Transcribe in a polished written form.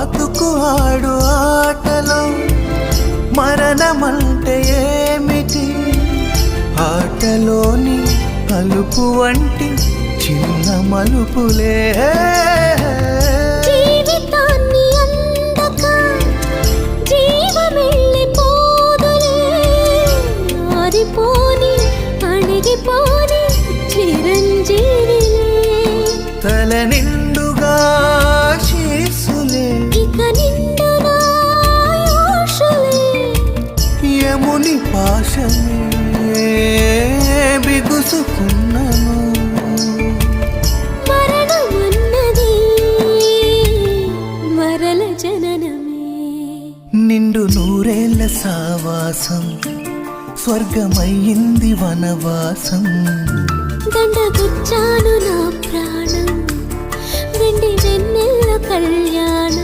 బతుకు ఆడు ఆటలో మరణమంటే ఏమిటి? ఆటలోని అలుపు వంటి చిన్న మలుపులే జీవితాన్ని అందక జీవమెళ్ళిపోదులే, ఆరిపోని అణిగిపోని చిరంజీవిలే. తల నిండుగా శీసులే, ఇక నిండునా ఆయుషులే. యముని పాశమే బిగుసుకున్నను. మరణమున్నది మరల జననమే. నిండు నూరేళ్ల సావాసం స్వర్గమయ్యింది వనవాసం. దండగుచ్చాను నా ప్రాణం, వెండి వెన్నెల్ల కళ్యాణం.